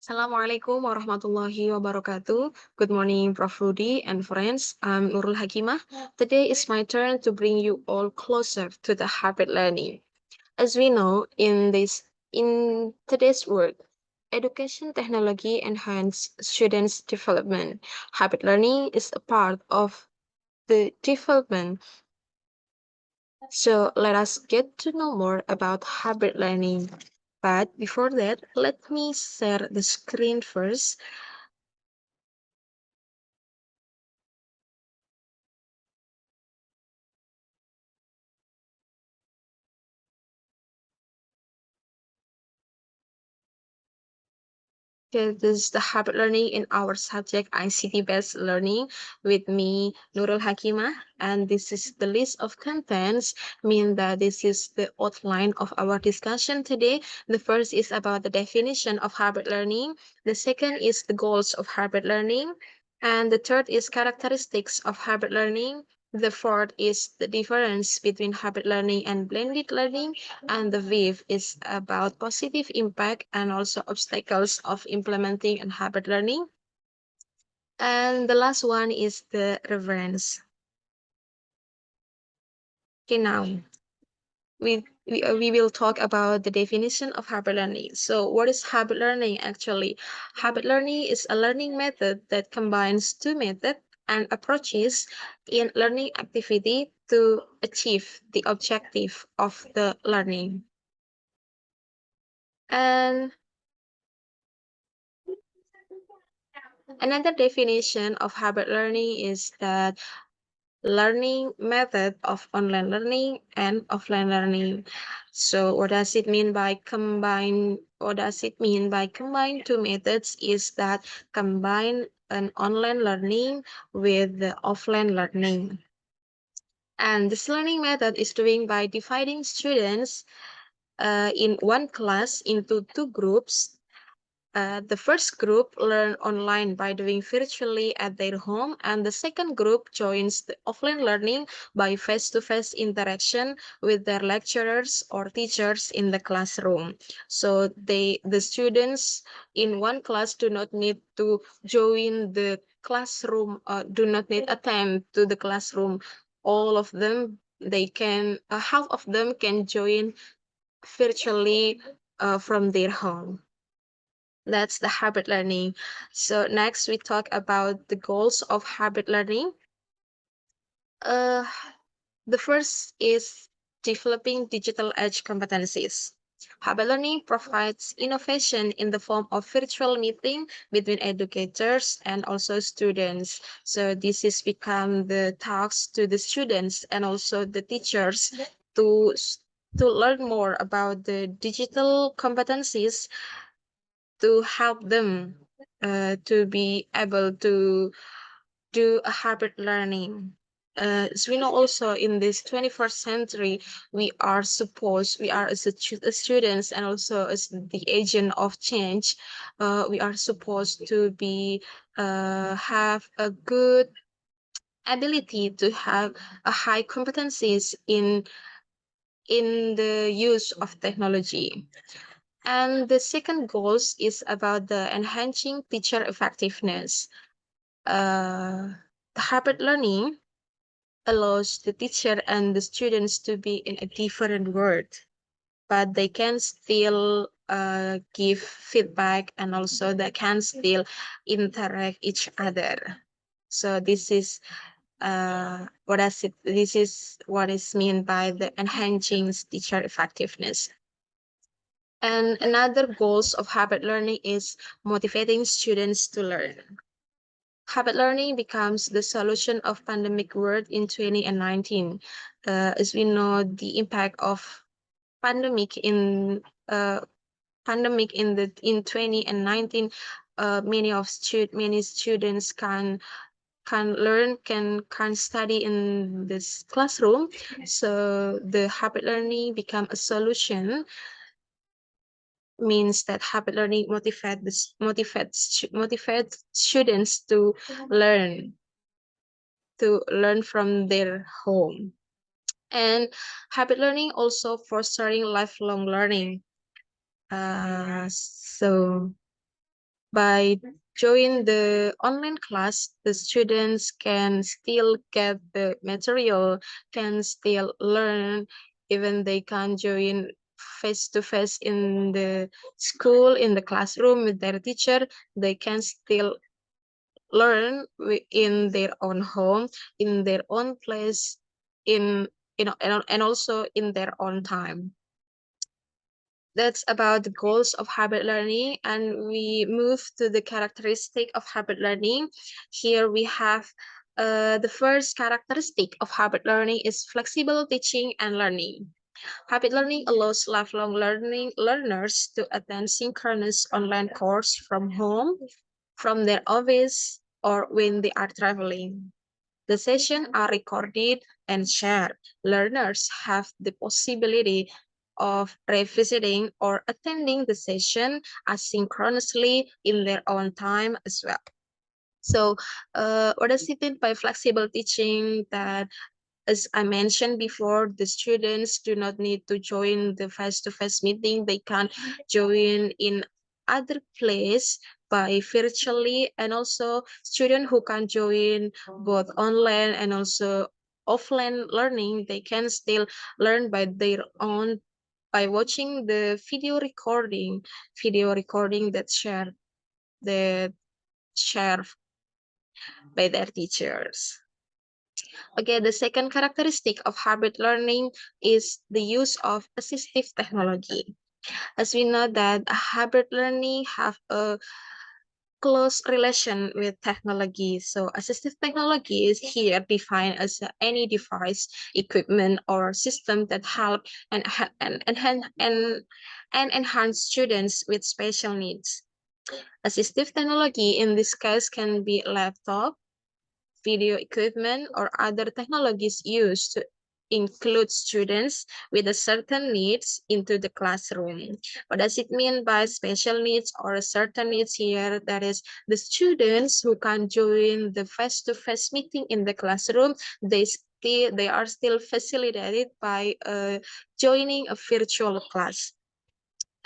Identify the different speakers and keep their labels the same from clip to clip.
Speaker 1: Assalamualaikum warahmatullahi wabarakatuh. Good morning, Prof. Rudi and friends. I'm Nurul Hakimah. Today is my turn to bring you all closer to the habit learning. As we know, in today's world, education technology enhance students' development. Habit learning is a part of the development. So let us get to know more about habit learning. But before that, let me share the screen first. Okay, this is the habit learning in our subject ICT-based learning with me, Nurul Hakimah, and this is the list of contents, mean that this is the outline of our discussion today. The first is about the definition of habit learning. The second is the goals of habit learning. And the third is characteristics of habit learning. The fourth is the difference between habit learning and blended learning. And the fifth is about positive impact and also obstacles of implementing and habit learning. And the last one is the reference. Okay, now we will talk about the definition of habit learning. So what is habit learning actually? Habit learning is a learning method that combines two methods and approaches in learning activity to achieve the objective of the learning. And another definition of habit learning is that learning method of online learning and offline learning. So what does it mean by combine? What does it mean by combine two methods? Is that combine an online learning with the offline learning. And this learning method is doing by dividing students in one class into two groups. The first group learn online by doing virtually at their home, and the second group joins the offline learning by face-to-face interaction with their lecturers or teachers in the classroom. So the students in one class do not need to join the classroom, do not need attend to the classroom. All of them, they can, half of them can join virtually from their home. That's the habit learning. So next we talk about the goals of habit learning. Uh, the first is developing digital edge competencies. Habit learning provides innovation in the form of virtual meeting between educators and also students. So this is become the task to the students and also the teachers to to learn more about the digital competencies to help them to be able to do a habit learning. So we know also in this 21st century, we are as students and also as the agent of change, we are supposed to be have a good ability to have a high competencies in the use of technology. And the second goals is about the enhancing teacher effectiveness. The habit learning allows the teacher and the students to be in a different world, but they can still give feedback and also they can still interact each other. So this is this is what is meant by the enhancing teacher effectiveness. And another goals of habit learning is motivating students to learn. Habit learning becomes the solution of pandemic world in 2019. As we know, the impact of pandemic in uh, in 2019, many students can study in this classroom. So the habit learning become a solution, means that habit learning motivates students to learn from their home. And habit learning also fostering lifelong learning. So By join the online class, the students can still get the material, can still learn, even they can't join face to face in the school, in the classroom with their teacher, they can still learn in their own home, in their own place, in and also in their own time. That's about the goals of habit learning, and we move to the characteristic of habit learning. Here we have the first characteristic of habit learning is flexible teaching and learning. Habit learning allows lifelong learners to attend synchronous online course from home, from their office, or when they are traveling. The sessions are recorded and shared. Learners have the possibility of revisiting or attending the session asynchronously in their own time as well. So, what does it mean by flexible teaching? That, as I mentioned before, the students do not need to join the face-to-face meeting. They can join in other place by virtually, and also student who can join both online and also offline learning, they can still learn by their own by watching the video recording that share by their teachers. Okay, the second characteristic of habit learning is the use of assistive technology. As we know that habit learning have a close relation with technology. So assistive technology is here defined as any device, equipment, or system that help and enhance students with special needs. Assistive technology in this case can be laptop, video equipment, or other technologies used to include students with a certain needs into the classroom. What does it mean by special needs or certain needs here? That is, the students who can join the face-to-face meeting in the classroom, they are still facilitated by joining a virtual class.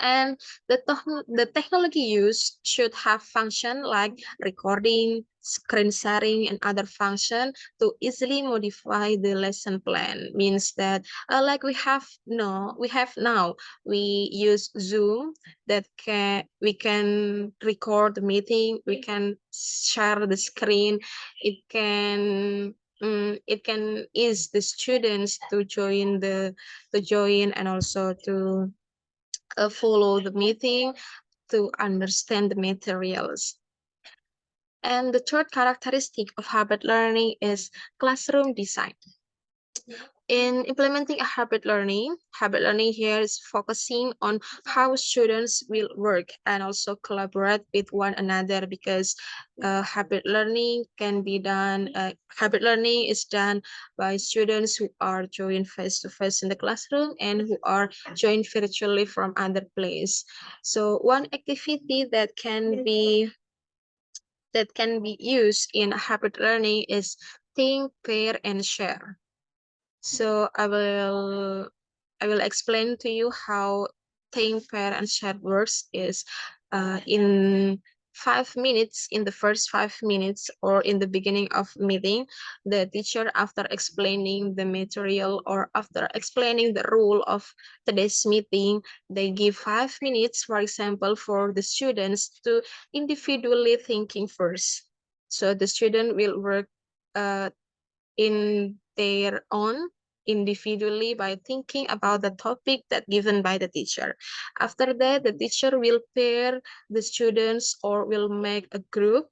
Speaker 1: And the technology used should have function like recording, screen sharing, and other function to easily modify the lesson plan. Means that like we have now, we use Zoom that we can record the meeting, we can share the screen, it can ease the students to join and also to follow the meeting, to understand the materials. And the third characteristic of habit learning is classroom design. In implementing a habit learning here is focusing on how students will work and also collaborate with one another, because habit learning is done by students who are joined face to face in the classroom and who are joined virtually from other place. So one activity that can be used in habit learning is think, pair, and share. So I will explain to you how think, pair, and share works is in 5 minutes, in the first 5 minutes, or in the beginning of meeting, the teacher, after explaining the material or after explaining the rule of today's meeting, they give 5 minutes, for example, for the students to individually thinking first. So the student will work uh, in their own individually by thinking about the topic that given by the teacher. After that, the teacher will pair the students or will make a group,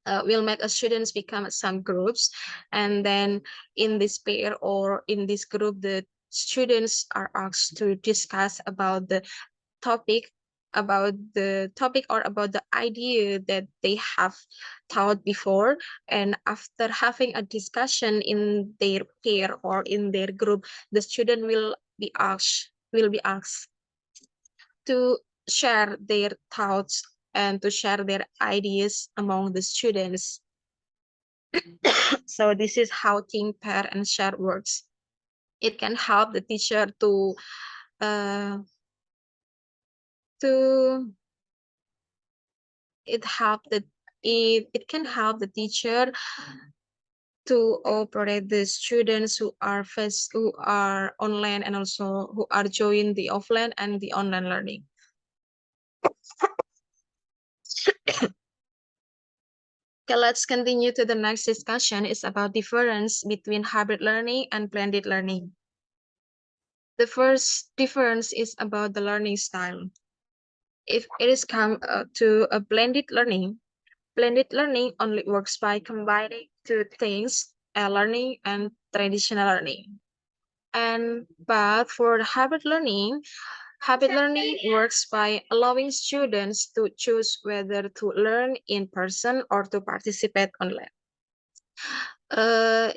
Speaker 1: will make a students become some groups, and then in this pair or in this group, the students are asked to discuss about the topic or about the idea that they have thought before. And after having a discussion in their pair or in their group, the student will be asked to share their thoughts and to share their ideas among the students. So this is how think, pair, and share works. It can help the teacher uh, to it can help the teacher to operate the students who are online and also who are join the offline and the online learning. Okay, let's continue to the next discussion. It's about difference between hybrid learning and blended learning. The first difference is about the learning style. If it is come to a blended learning only works by combining two things, learning and traditional learning. But for hybrid learning works by allowing students to choose whether to learn in person or to participate online.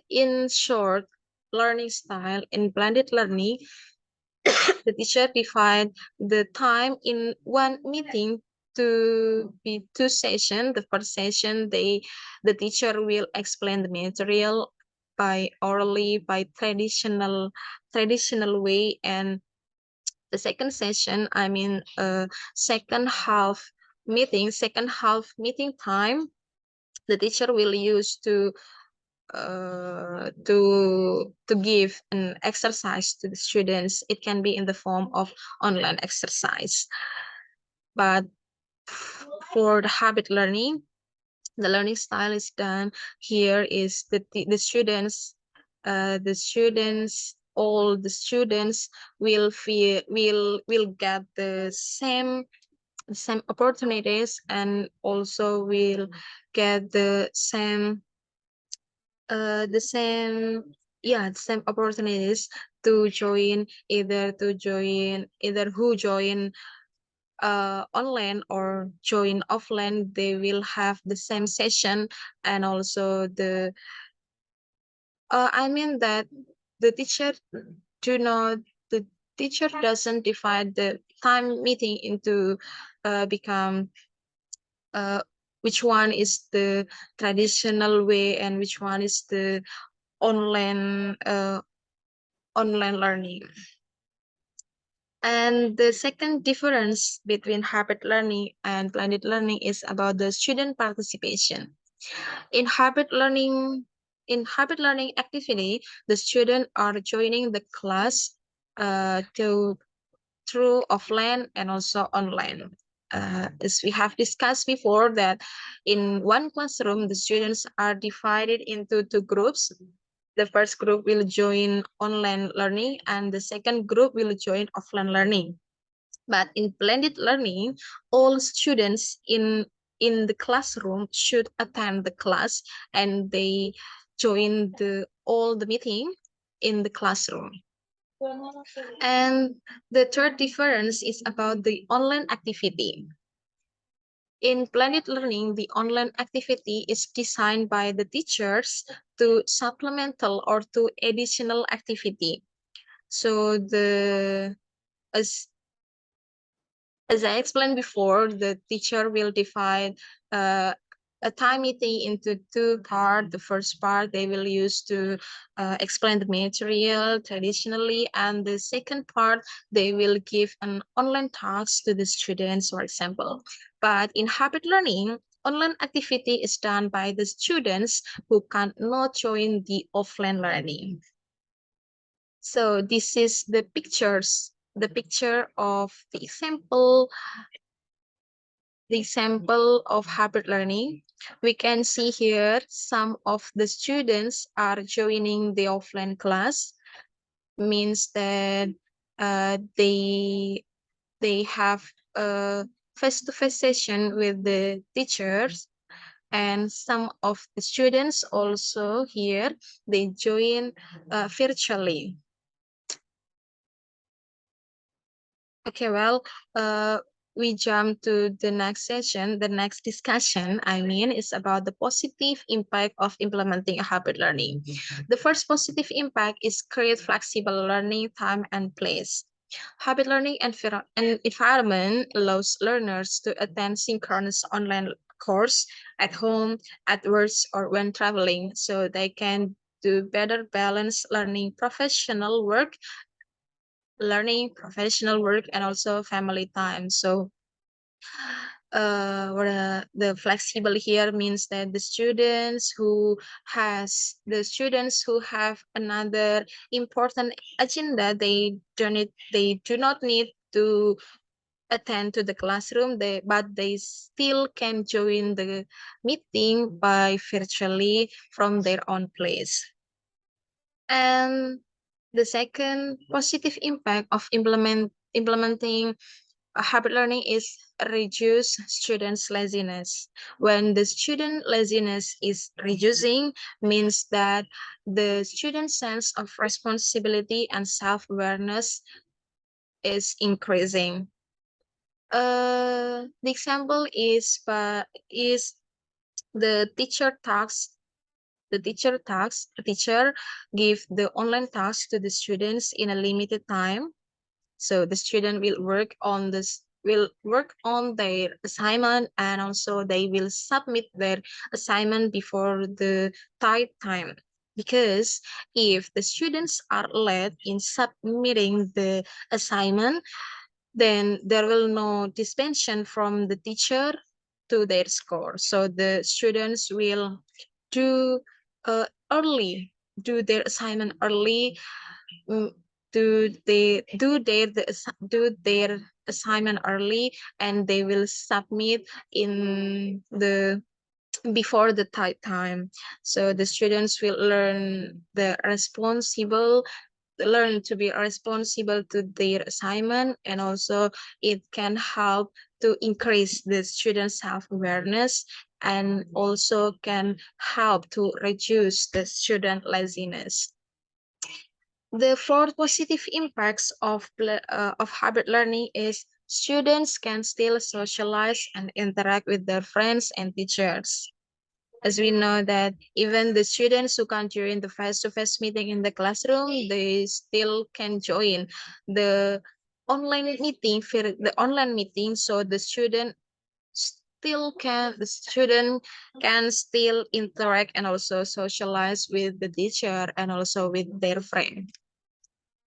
Speaker 1: In short, learning style in blended learning, the teacher divide the time in one meeting to be two sessions. The first session, the teacher will explain the material by orally, by traditional way, and the second session, second half meeting time, the teacher will use to give an exercise to the students. It can be in the form of online exercise. But for the habit learning, the learning style is done here is the students all the students will get the same opportunities and also will get the same opportunities to join either who join online or join offline. They will have the same session, and also that the teacher do not the teacher doesn't divide the time meeting into become which one is the traditional way and which one is the online online learning. And the second difference between hybrid learning and blended learning is about the student participation. In hybrid learning activity, the students are joining the class through offline and also online. As we have discussed before, that in one classroom, the students are divided into two groups. The first group will join online learning and the second group will join offline learning. But in blended learning, all students in the classroom should attend the class and they join all the meeting in the classroom. And the third difference is about the online activity. In blended learning, the online activity is designed by the teachers to supplemental or to additional activity. So as I explained before, the teacher will divide a time meeting into two parts. The first part they will use to explain the material traditionally, and the second part they will give an online task to the students, for example. But in habit learning, online activity is done by the students who cannot join the offline learning. So this is the picture of the example of hybrid learning. We can see here some of the students are joining the offline class, means that they have a face-to-face session with the teachers, and some of the students also here they join virtually. Okay, well, we jump to the next session. The next discussion, is about the positive impact of implementing a hybrid learning. The first positive impact is create flexible learning time and place. Hybrid learning environment allows learners to attend synchronous online course at home, at work, or when traveling, so they can do better balance learning, professional work, and also family time. So the flexible here means that the students who have another important agenda, they do not need to attend to the classroom, but they still can join the meeting by virtually from their own place. And the second positive impact of implementing habit learning is reduce students' laziness. When the student laziness is reducing, means that the student sense of responsibility and self-awareness is increasing. The example is the teacher tasks. The teacher give the online task to the students in a limited time. So the student will work on their assignment, and also they will submit their assignment before the tight time. Because if the students are late in submitting the assignment, then there will no dispensation from the teacher to their score. So the students will do early, do their assignment early, mm, do their assignment early, and they will submit in the before the tight time. So the students will learn to be responsible to their assignment, and also it can help to increase the students' self-awareness, and also can help to reduce the student laziness. The fourth positive impacts of habit learning is students can still socialize and interact with their friends and teachers. As we know that even the students who can't join the face-to-face meeting in the classroom, they still can join the the online meeting. So the student can still interact and also socialize with the teacher and also with their friend.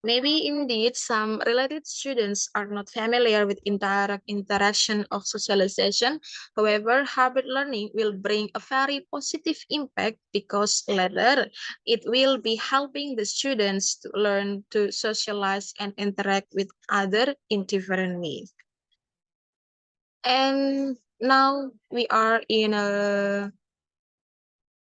Speaker 1: Maybe indeed some related students are not familiar with interaction of socialization. However, habit learning will bring a very positive impact, because later it will be helping the students to learn to socialize and interact with other in different ways. And now we are in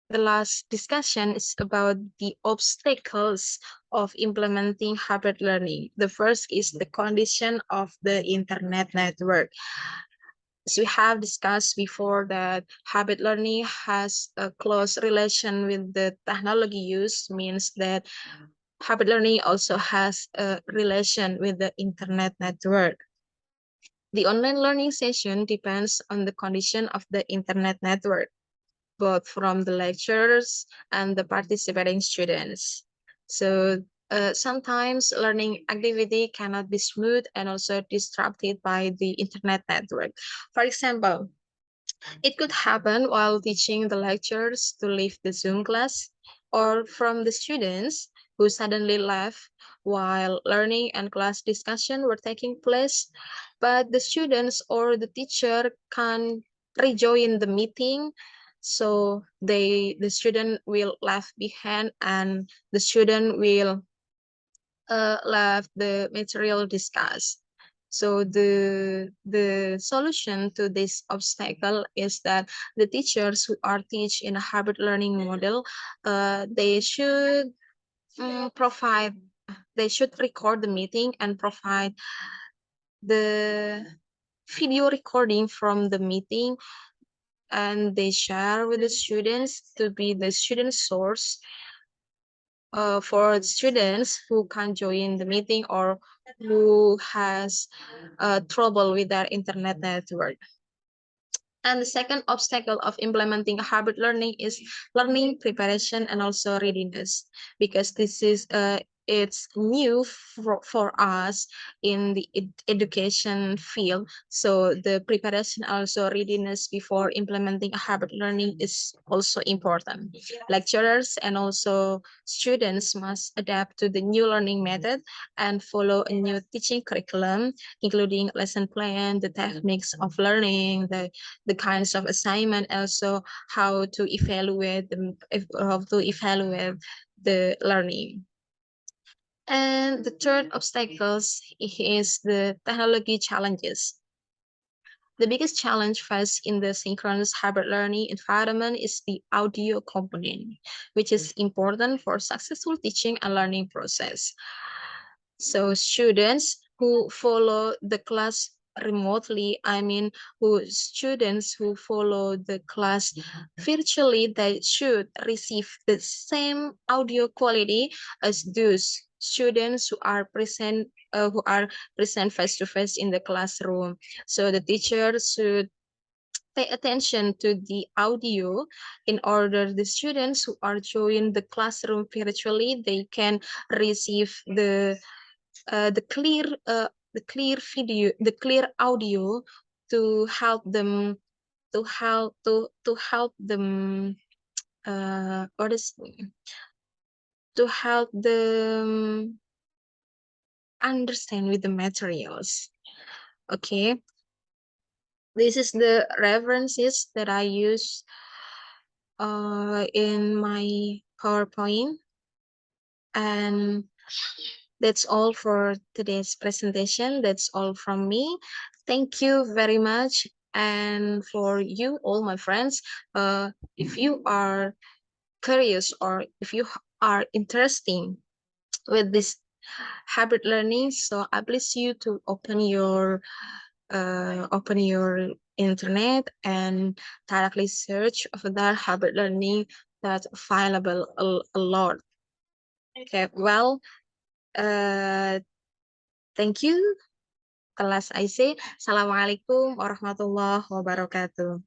Speaker 1: the last discussion is about the obstacles of implementing habit learning. The first is the condition of the internet network. As we have discussed before, that habit learning has a close relation with the technology use, means that habit learning also has a relation with the internet network. The online learning session depends on the condition of the internet network, both from the lecturers and the participating students. So sometimes learning activity cannot be smooth and also disrupted by the internet network. For example, it could happen while teaching the lecturers to leave the Zoom class, or from the students who suddenly left while learning and class discussion were taking place, but the students or the teacher can rejoin the meeting. So the student will left behind, and the student will left the material discussed. So the solution to this obstacle is that the teachers who are teach in a habit learning model, they should provide they should record the meeting and provide the video recording from the meeting, and they share with the students to be the student source for students who can't join the meeting or who has trouble with their internet network. And the second obstacle of implementing habit learning is learning preparation and also readiness, because this is it's new for us in the education field. So the preparation, also readiness before implementing a habit learning, is also important. Lecturers and also students must adapt to the new learning method and follow a new teaching curriculum, including lesson plan, the techniques of learning, the kinds of assignment, also how to evaluate the learning. And the third obstacles is the technology challenges. The biggest challenge faced in the synchronous hybrid learning environment is the audio component, which is important for successful teaching and learning process. So students who follow the class remotely, students who follow the class virtually, they should receive the same audio quality as those students who are present face to face in the classroom. So the teacher should pay attention to the audio in order the students who are joining the classroom virtually, they can receive the clear video, the clear audio, to help them to help them what is to help them understand with the materials. Okay, this is the references that I use in my PowerPoint, and that's all for today's presentation. That's all from me. Thank you very much. And for you, all my friends, if you are curious or if you are interested with this habit learning, so I please you to open your internet and directly search for that habit learning that's available a lot. Okay, well, uh, thank you. Kelas IC. Assalamualaikum warahmatullahi wabarakatuh.